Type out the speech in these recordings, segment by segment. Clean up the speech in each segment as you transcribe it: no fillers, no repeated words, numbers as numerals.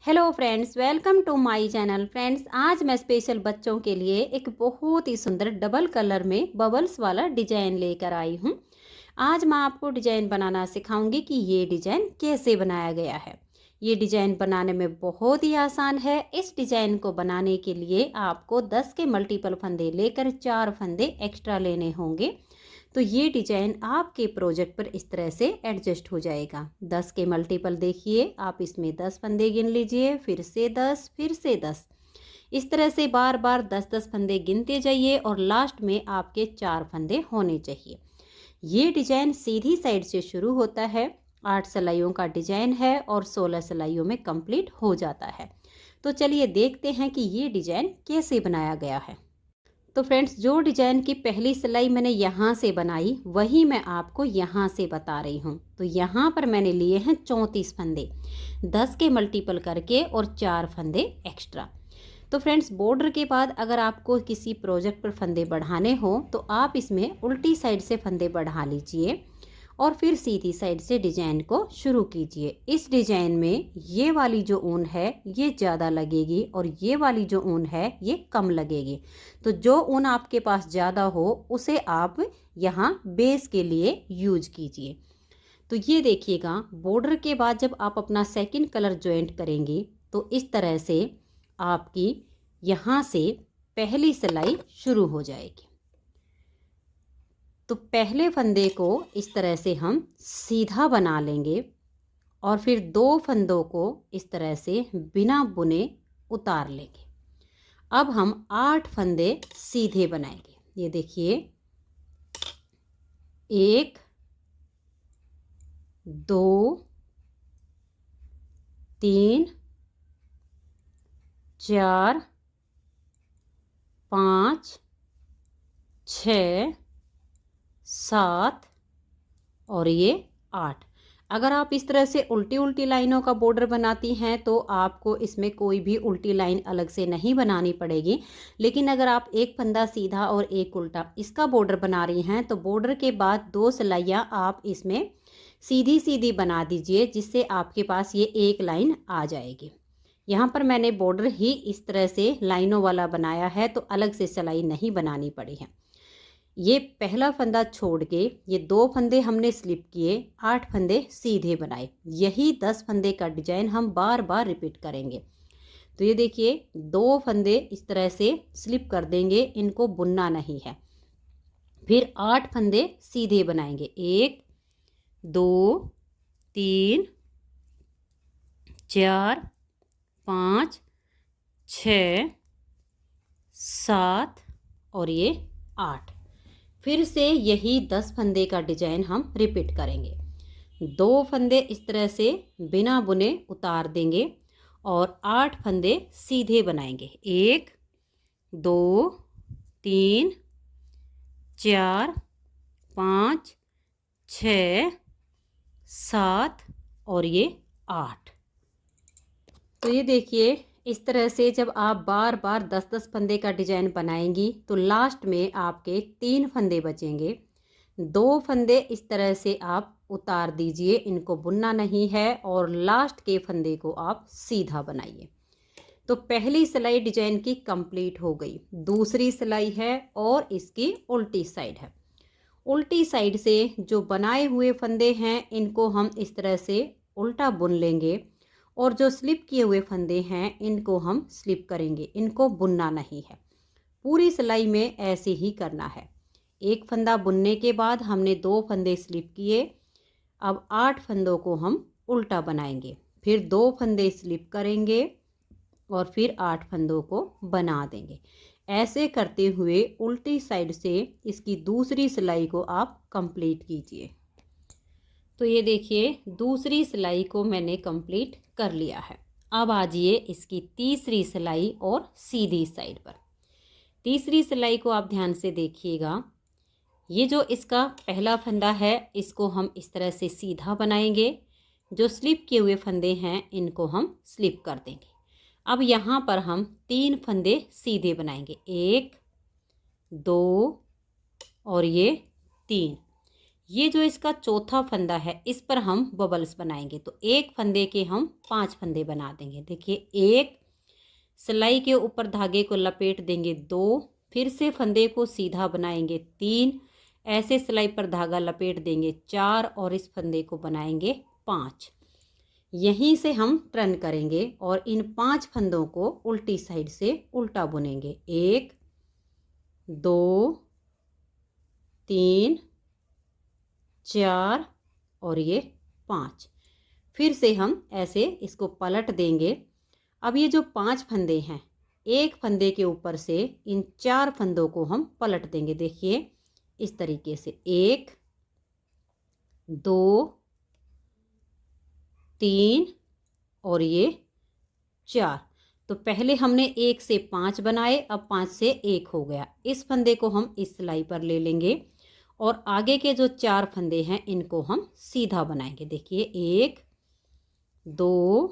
Hello friends, welcome to my channel. Friends, आज मैं special बच्चों के लिए एक बहुत ही सुंदर डबल कलर में बबल्स वाला डिजाइन लेकर आई हूँ। आज मैं आपको डिजाइन बनाना सिखाऊंगी कि ये डिजाइन कैसे बनाया गया है। ये डिजाइन बनाने में बहुत ही आसान है। इस डिजाइन को बनाने के लिए आपको 10 के मल्टीपल फंदे लेकर 4 फंदे एक्स्ट्रा लेने होंगे। तो ये डिजाइन आपके प्रोजेक्ट पर इस तरह से एडजस्ट हो जाएगा। 10 के मल्टीपल देखिए, आप इसमें 10 फंदे गिन लीजिए, फिर से 10, फिर से 10। इस तरह से बार बार 10-10 फंदे गिनते जाइए और लास्ट में आपके 4 फंदे होने चाहिए। ये डिजाइन सीधी साइड से शुरू होता है, 8 सिलाइयों का डिजाइन है और 16 सिलाइयों में कंप्लीट हो जाता है। तो चलिए देखते हैं कि ये डिजाइन कैसे बनाया गया है। तो फ्रेंड्स, जो डिजाइन की पहली सिलाई मैंने यहाँ से बनाई वही मैं आपको यहाँ से बता रही हूँ। तो यहाँ पर मैंने लिए हैं 34 फंदे, 10 के मल्टीपल करके और 4 फंदे एक्स्ट्रा। तो फ्रेंड्स, बॉर्डर के बाद अगर आपको किसी प्रोजेक्ट पर फंदे बढ़ाने हो तो आप इसमें उल्टी साइड से फंदे बढ़ा लीजिए और फिर सीधी साइड से डिजाइन को शुरू कीजिए। इस डिजाइन में ये वाली जो ऊन है ये ज़्यादा लगेगी और ये वाली जो ऊन है ये कम लगेगी। तो जो ऊन आपके पास ज़्यादा हो उसे आप यहाँ बेस के लिए यूज कीजिए। तो ये देखिएगा, बॉर्डर के बाद जब आप अपना सेकंड कलर ज्वाइंट करेंगे तो इस तरह से आपकी यहाँ से पहली सिलाई शुरू हो जाएगी। तो पहले फंदे को इस तरह से हम सीधा बना लेंगे और फिर 2 फंदों को इस तरह से बिना बुने उतार लेंगे। अब हम 8 फंदे सीधे बनाएंगे। ये देखिए, 1 2 3 4 5 6 7 और ये 8। अगर आप इस तरह से उल्टी उल्टी लाइनों का बॉर्डर बनाती हैं तो आपको इसमें कोई भी उल्टी लाइन अलग से नहीं बनानी पड़ेगी। लेकिन अगर आप एक फंदा सीधा और एक उल्टा इसका बॉर्डर बना रही हैं तो बॉर्डर के बाद 2 सिलाइयाँ आप इसमें सीधी सीधी बना दीजिए, जिससे आपके पास ये एक लाइन आ जाएगी। यहाँ पर मैंने बॉर्डर ही इस तरह से लाइनों वाला बनाया है तो अलग से सिलाई नहीं बनानी पड़ी है। ये पहला फंदा छोड़ के ये 2 फंदे हमने स्लिप किए, 8 फंदे सीधे बनाए। यही 10 फंदे का डिजाइन हम बार बार रिपीट करेंगे। तो ये देखिए, 2 फंदे इस तरह से स्लिप कर देंगे, इनको बुनना नहीं है। फिर 8 फंदे सीधे बनाएंगे, 1 2 3 4 5 6 7 और ये 8। फिर से यही 10 फंदे का डिजाइन हम रिपीट करेंगे। 2 फंदे इस तरह से बिना बुने उतार देंगे और 8 फंदे सीधे बनाएंगे, 1 2 3 4 5 6 7 और ये 8। तो ये देखिए, इस तरह से जब आप बार बार 10-10 फंदे का डिजाइन बनाएंगी तो लास्ट में आपके 3 फंदे बचेंगे। 2 फंदे इस तरह से आप उतार दीजिए, इनको बुनना नहीं है और लास्ट के फंदे को आप सीधा बनाइए। तो पहली सिलाई डिजाइन की कंप्लीट हो गई। दूसरी सिलाई है और इसकी उल्टी साइड है। उल्टी साइड से जो बनाए हुए फंदे हैं इनको हम इस तरह से उल्टा बुन लेंगे और जो स्लिप किए हुए फंदे हैं इनको हम स्लिप करेंगे, इनको बुनना नहीं है। पूरी सिलाई में ऐसे ही करना है। एक फंदा बुनने के बाद हमने 2 फंदे स्लिप किए, अब 8 फंदों को हम उल्टा बनाएंगे, फिर 2 फंदे स्लिप करेंगे और फिर 8 फंदों को बना देंगे। ऐसे करते हुए उल्टी साइड से इसकी दूसरी सिलाई को आप कंप्लीट कीजिए। तो ये देखिए, दूसरी सिलाई को मैंने कंप्लीट कर लिया है। अब आ जाइए इसकी तीसरी सिलाई और सीधी साइड पर। तीसरी सिलाई को आप ध्यान से देखिएगा। ये जो इसका पहला फंदा है इसको हम इस तरह से सीधा बनाएंगे, जो स्लिप किए हुए फंदे हैं इनको हम स्लिप कर देंगे। अब यहाँ पर हम 3 फंदे सीधे बनाएंगे, 1 2 और ये 3। ये जो इसका चौथा फंदा है इस पर हम बबल्स बनाएंगे। तो एक फंदे के हम 5 फंदे बना देंगे। देखिए, एक सिलाई के ऊपर धागे को लपेट देंगे 2, फिर से फंदे को सीधा बनाएंगे 3, ऐसे सिलाई पर धागा लपेट देंगे 4 और इस फंदे को बनाएंगे 5। यहीं से हम टर्न करेंगे और इन 5 फंदों को उल्टी साइड से उल्टा बुनेंगे। 1 2 3 4 और ये 5। फिर से हम ऐसे इसको पलट देंगे। अब ये जो 5 फंदे हैं, एक फंदे के ऊपर से इन 4 फंदों को हम पलट देंगे। देखिए, इस तरीके से 1 2 3 और ये 4। तो पहले हमने 1 से 5 बनाए, अब 5 से 1 हो गया। इस फंदे को हम इस सिलाई पर ले लेंगे और आगे के जो 4 फंदे हैं इनको हम सीधा बनाएंगे। देखिए, 1 2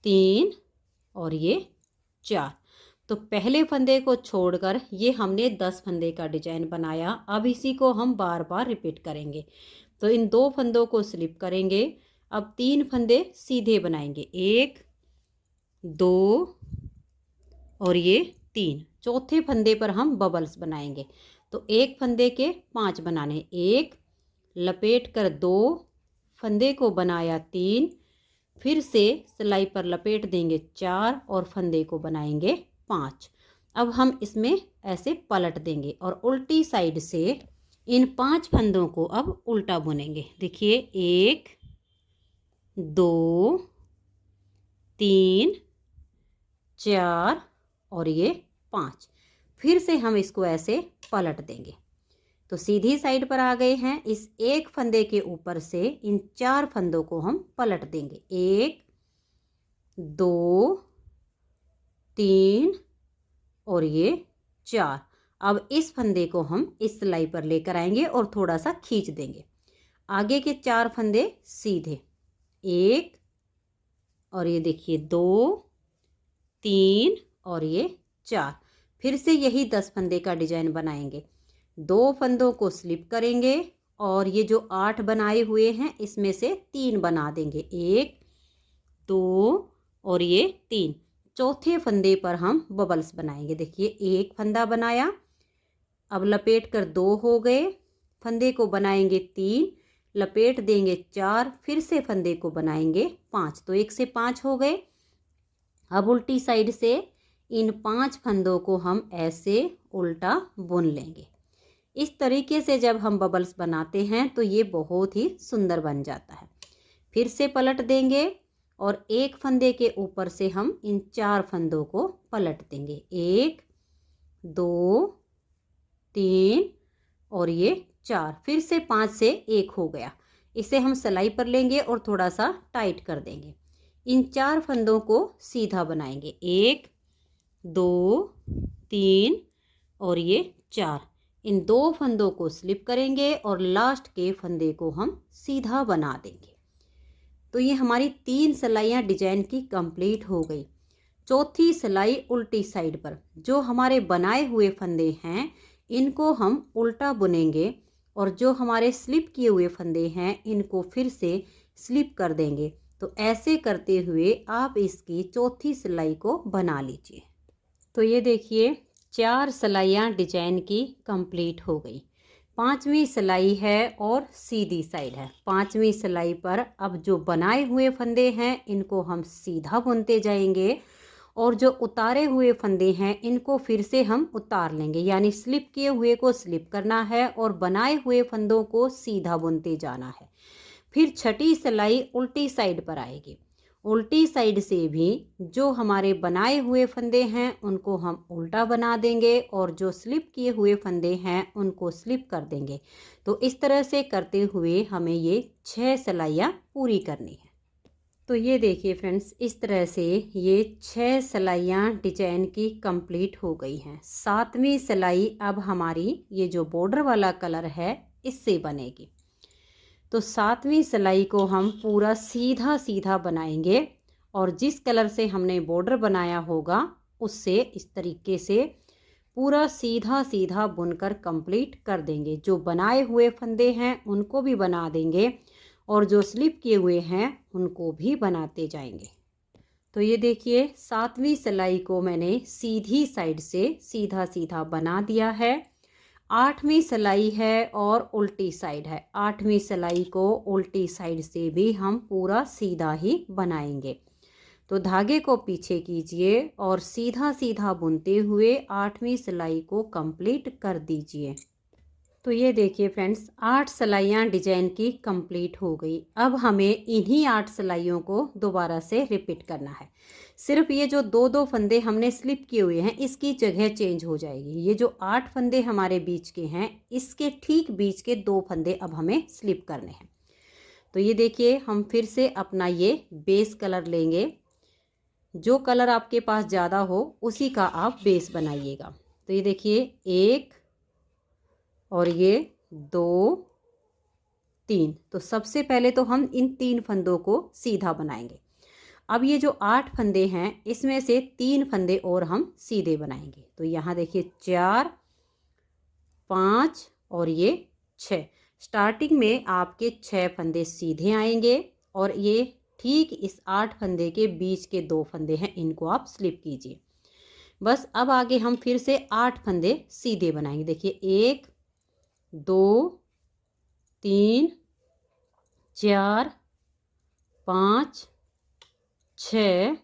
3 और ये 4। तो पहले फंदे को छोड़कर ये हमने 10 फंदे का डिजाइन बनाया। अब इसी को हम बार बार रिपीट करेंगे। तो इन 2 फंदों को स्लिप करेंगे। अब 3 फंदे सीधे बनाएंगे, 1 2 और ये 3। चौथे फंदे पर हम बबल्स बनाएंगे। तो एक फंदे के 5 बनाने, 1 लपेट कर 2 फंदे को बनाया 3, फिर से सिलाई पर लपेट देंगे 4 और फंदे को बनाएंगे 5। अब हम इसमें ऐसे पलट देंगे और उल्टी साइड से इन 5 फंदों को अब उल्टा बुनेंगे। देखिए, 1 2 3 4 और ये 5। फिर से हम इसको ऐसे पलट देंगे। तो सीधी साइड पर आ गए हैं। इस एक फंदे के ऊपर से इन 4 फंदों को हम पलट देंगे, 1 2 3 और ये 4। अब इस फंदे को हम इस सिलाई पर लेकर आएंगे और थोड़ा सा खींच देंगे। आगे के 4 फंदे सीधे, 1 और ये देखिए 2 3 और ये 4। फिर से यही 10 फंदे का डिजाइन बनाएंगे। 2 फंदों को स्लिप करेंगे और ये जो 8 बनाए हुए हैं इसमें से 3 बना देंगे, 1 2 और ये 3। चौथे फंदे पर हम बबल्स बनाएंगे। देखिए, एक फंदा बनाया, अब लपेट कर 2 हो गए, फंदे को बनाएंगे 3, लपेट देंगे 4, फिर से फंदे को बनाएंगे 5। तो 1 से 5 हो गए। अब उल्टी साइड से इन 5 फंदों को हम ऐसे उल्टा बुन लेंगे। इस तरीके से जब हम बबल्स बनाते हैं तो ये बहुत ही सुंदर बन जाता है। फिर से पलट देंगे और एक फंदे के ऊपर से हम इन 4 फंदों को पलट देंगे, 1 2 3 और ये 4। फिर से 5 से 1 हो गया। इसे हम सिलाई पर लेंगे और थोड़ा सा टाइट कर देंगे। इन 4 फंदों को सीधा बनाएंगे, 1 2 3 और ये 4। इन 2 फंदों को स्लिप करेंगे और लास्ट के फंदे को हम सीधा बना देंगे। तो ये हमारी 3 सिलाइयाँ डिजाइन की कंप्लीट हो गई। चौथी सिलाई उल्टी साइड पर जो हमारे बनाए हुए फंदे हैं इनको हम उल्टा बुनेंगे और जो हमारे स्लिप किए हुए फंदे हैं इनको फिर से स्लिप कर देंगे। तो ऐसे करते हुए आप इसकी चौथी सिलाई को बना लीजिए। तो ये देखिए, 4 सिलाइयाँ डिजाइन की कंप्लीट हो गई। 5वीं सिलाई है और सीधी साइड है। 5वीं सिलाई पर अब जो बनाए हुए फंदे हैं इनको हम सीधा बुनते जाएंगे और जो उतारे हुए फंदे हैं इनको फिर से हम उतार लेंगे, यानी स्लिप किए हुए को स्लिप करना है और बनाए हुए फंदों को सीधा बुनते जाना है। फिर छठी सिलाई उल्टी साइड पर आएगी। उल्टी साइड से भी जो हमारे बनाए हुए फंदे हैं उनको हम उल्टा बना देंगे और जो स्लिप किए हुए फंदे हैं उनको स्लिप कर देंगे। तो इस तरह से करते हुए हमें ये 6 सिलाइयाँ पूरी करनी है। तो ये देखिए फ्रेंड्स, इस तरह से ये 6 सिलाइयाँ डिजाइन की कंप्लीट हो गई हैं। 7वीं सिलाई अब हमारी ये जो बॉर्डर वाला कलर है इससे बनेगी। तो 7वीं सिलाई को हम पूरा सीधा सीधा बनाएंगे और जिस कलर से हमने बॉर्डर बनाया होगा उससे इस तरीके से पूरा सीधा सीधा बुनकर कंप्लीट कर देंगे। जो बनाए हुए फंदे हैं उनको भी बना देंगे और जो स्लिप किए हुए हैं उनको भी बनाते जाएंगे। तो ये देखिए 7वीं सिलाई को मैंने सीधी साइड से सीधा सीधा बना दिया है। 8वीं सिलाई है और उल्टी साइड है। 8वीं सिलाई को उल्टी साइड से भी हम पूरा सीधा ही बनाएंगे। तो धागे को पीछे कीजिए और सीधा सीधा बुनते हुए 8वीं सिलाई को कंप्लीट कर दीजिए। तो ये देखिए फ्रेंड्स 8 सिलाइयाँ डिजाइन की कंप्लीट हो गई। अब हमें इन्हीं 8 सिलाइयों को दोबारा से रिपीट करना है। सिर्फ ये जो दो दो फंदे हमने स्लिप किए हुए हैं इसकी जगह चेंज हो जाएगी। ये जो 8 फंदे हमारे बीच के हैं इसके ठीक बीच के 2 फंदे अब हमें स्लिप करने हैं। तो ये देखिए हम फिर से अपना ये बेस कलर लेंगे। जो कलर आपके पास ज़्यादा हो उसी का आप बेस बनाइएगा। तो ये देखिए 1 और ये 2 3। तो सबसे पहले तो हम इन 3 फंदों को सीधा बनाएंगे। अब ये जो 8 फंदे हैं इसमें से 3 फंदे और हम सीधे बनाएंगे। तो यहाँ देखिए 4 5 और ये 6। स्टार्टिंग में आपके 6 फंदे सीधे आएंगे और ये ठीक इस 8 फंदे के बीच के 2 फंदे हैं इनको आप स्लिप कीजिए। बस अब आगे हम फिर से 8 फंदे सीधे बनाएंगे। देखिए 1 2 3 4 5 6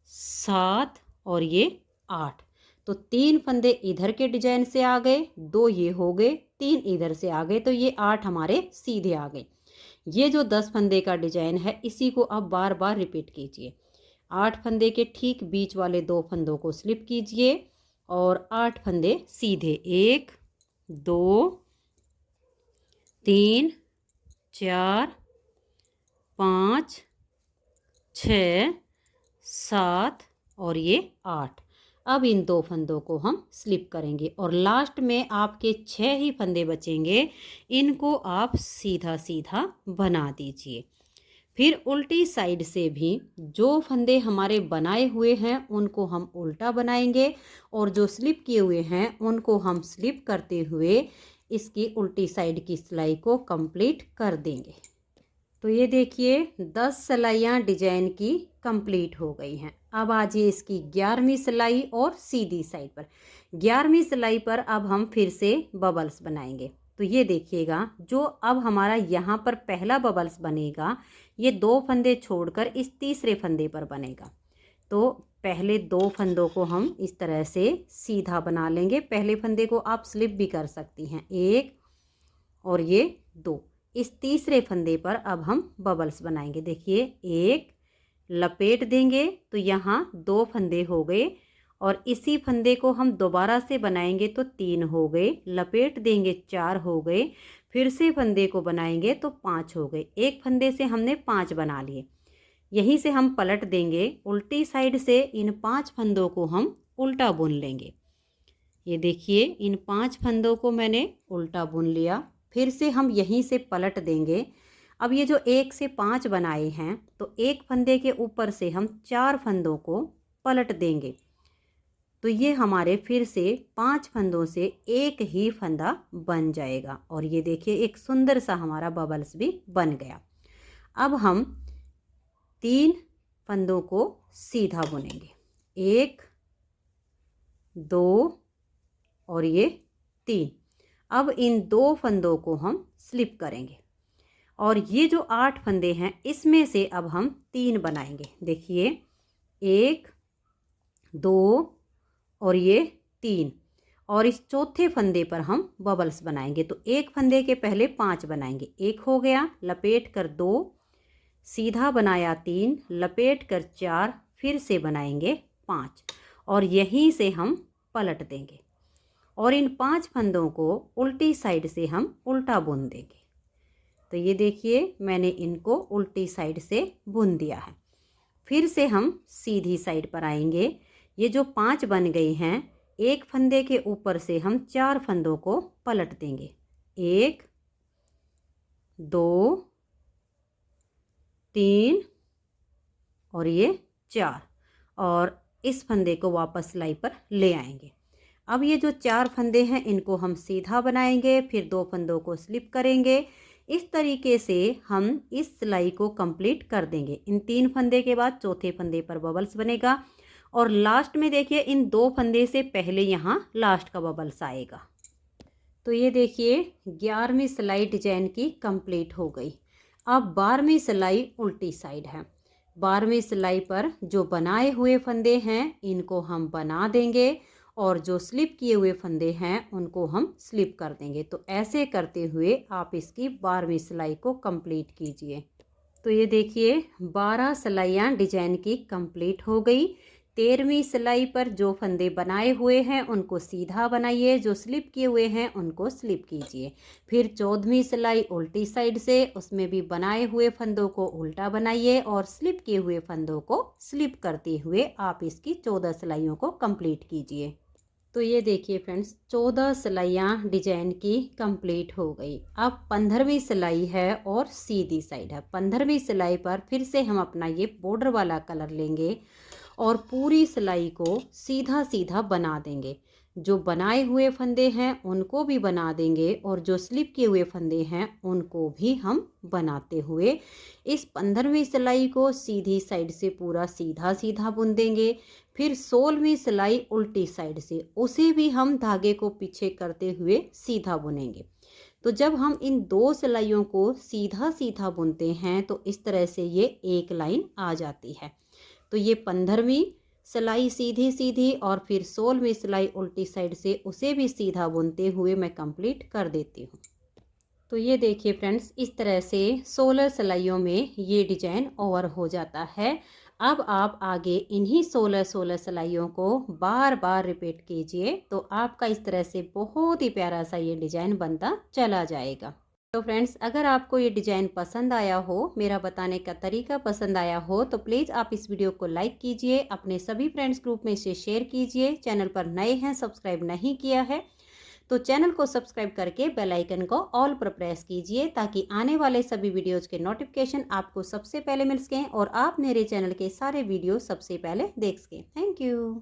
7 और ये 8। तो 3 फंदे इधर के डिजाइन से आ गए, 2 ये हो गए, 3 इधर से आ गए, तो ये 8 हमारे सीधे आ गए। ये जो 10 फंदे का डिजाइन है इसी को अब बार बार रिपीट कीजिए। 8 फंदे के ठीक बीच वाले 2 फंदों को स्लिप कीजिए और 8 फंदे सीधे 1 2 3 4 5 6 7 और ये 8। अब इन 2 फंदों को हम स्लिप करेंगे और लास्ट में आपके 6 ही फंदे बचेंगे, इनको आप सीधा सीधा बना दीजिए। फिर उल्टी साइड से भी जो फंदे हमारे बनाए हुए हैं उनको हम उल्टा बनाएंगे और जो स्लिप किए हुए हैं उनको हम स्लिप करते हुए इसकी उल्टी साइड की सिलाई को कंप्लीट कर देंगे। तो ये देखिए 10 सिलाइयाँ डिजाइन की कंप्लीट हो गई हैं। अब आ जाइए इसकी 11वीं सिलाई और सीधी साइड पर। 11वीं सिलाई पर अब हम फिर से बबल्स बनाएंगे। तो ये देखिएगा जो अब हमारा यहाँ पर पहला बबल्स बनेगा ये 2 फंदे छोड़कर इस तीसरे फंदे पर बनेगा। तो पहले 2 फंदों को हम इस तरह से सीधा बना लेंगे। पहले फंदे को आप स्लिप भी कर सकती हैं, 1 और ये 2। इस तीसरे फंदे पर अब हम बबल्स बनाएंगे। देखिए 1 लपेट देंगे तो यहाँ 2 फंदे हो गए और इसी फंदे को हम दोबारा से बनाएंगे तो 3 हो गए, लपेट देंगे 4 हो गए, फिर से फंदे को बनाएंगे तो 5 हो गए। एक फंदे से हमने 5 बना लिए। यहीं से हम पलट देंगे, उल्टी साइड से इन 5 फंदों को हम उल्टा बुन लेंगे। ये देखिए इन 5 फंदों को मैंने उल्टा बुन लिया। फिर से हम यहीं से पलट देंगे। अब ये जो 1 से 5 बनाए हैं तो एक फंदे के ऊपर से हम 4 फंदों को पलट देंगे। तो ये हमारे फिर से 5 फंदों से एक ही फंदा बन जाएगा और ये देखिए एक सुंदर सा हमारा बबल्स भी बन गया। अब हम 3 फंदों को सीधा बुनेंगे, 1 2 और ये 3। अब इन 2 फंदों को हम स्लिप करेंगे और ये जो 8 फंदे हैं इसमें से अब हम 3 बनाएंगे। देखिए 1 2 और ये 3 और इस चौथे फंदे पर हम बबल्स बनाएंगे। तो एक फंदे के पहले 5 बनाएंगे, 1 हो गया, लपेट कर 2, सीधा बनाया 3, लपेट कर 4, फिर से बनाएंगे 5 और यहीं से हम पलट देंगे और इन 5 फंदों को उल्टी साइड से हम उल्टा बुन देंगे। तो ये देखिए मैंने इनको उल्टी साइड से बुन दिया है। फिर से हम सीधी साइड पर आएंगे। ये जो 5 बन गए हैं एक फंदे के ऊपर से हम 4 फंदों को पलट देंगे, 1 2 3 और ये 4 और इस फंदे को वापस सिलाई पर ले आएंगे। अब ये जो 4 फंदे हैं इनको हम सीधा बनाएंगे, फिर 2 फंदों को स्लिप करेंगे। इस तरीके से हम इस सिलाई को कंप्लीट कर देंगे। इन 3 फंदे के बाद चौथे फंदे पर बबल्स बनेगा और लास्ट में देखिए इन 2 फंदे से पहले यहाँ लास्ट का बबल्स आएगा। तो ये देखिए 11वीं सिलाई डिजाइन की कंप्लीट हो गई। अब 12वीं सिलाई उल्टी साइड है। 12वीं सिलाई पर जो बनाए हुए फंदे हैं इनको हम बना देंगे और जो स्लिप किए हुए फंदे हैं उनको हम स्लिप कर देंगे। तो ऐसे करते हुए आप इसकी 12वीं सिलाई को कंप्लीट कीजिए। तो ये देखिए 12 सिलाइयाँ डिजाइन की कंप्लीट हो गई। 13वीं सिलाई पर जो फंदे बनाए हुए हैं उनको सीधा बनाइए, जो स्लिप किए हुए हैं उनको स्लिप कीजिए। फिर 14वीं सिलाई उल्टी साइड से, उसमें भी बनाए हुए फंदों को उल्टा बनाइए और स्लिप किए हुए फंदों को स्लिप करते हुए आप इसकी 14 सिलाइयों को कंप्लीट कीजिए। तो ये देखिए फ्रेंड्स 14 सिलाइयाँ डिजाइन की कंप्लीट हो गई। अब 15वीं सिलाई है और सीधी साइड है। 15वीं सिलाई पर फिर से हम अपना ये बॉर्डर वाला कलर लेंगे और पूरी सिलाई को सीधा सीधा बना देंगे। जो बनाए हुए फंदे हैं उनको भी बना देंगे और जो स्लिप किए हुए फंदे हैं उनको भी हम बनाते हुए इस 15वीं सिलाई को सीधी साइड से पूरा सीधा सीधा बुन देंगे। फिर 16वीं सिलाई उल्टी साइड से, उसे भी हम धागे को पीछे करते हुए सीधा बुनेंगे। तो जब हम इन 2 सिलाइयों को सीधा सीधा बुनते हैं तो इस तरह से ये एक लाइन आ जाती है। तो ये 15वीं सिलाई सीधी सीधी और फिर 16वीं सिलाई उल्टी साइड से उसे भी सीधा बुनते हुए मैं कंप्लीट कर देती हूँ। तो ये देखिए फ्रेंड्स इस तरह से 16 सिलाइयों में ये डिजाइन ओवर हो जाता है। अब आप आगे इन्हीं 16 सिलाइयों को बार बार रिपीट कीजिए तो आपका इस तरह से बहुत ही प्यारा सा ये डिजाइन बनता चला जाएगा। तो फ्रेंड्स अगर आपको ये डिज़ाइन पसंद आया हो, मेरा बताने का तरीका पसंद आया हो तो प्लीज़ आप इस वीडियो को लाइक कीजिए, अपने सभी फ्रेंड्स ग्रुप में इसे शेयर कीजिए। चैनल पर नए हैं, सब्सक्राइब नहीं किया है तो चैनल को सब्सक्राइब करके बेल आइकन को ऑल पर प्रेस कीजिए ताकि आने वाले सभी वीडियोज़ के नोटिफिकेशन आपको सबसे पहले मिल सकें और आप मेरे चैनल के सारे वीडियो सबसे पहले देख सकें। Thank you.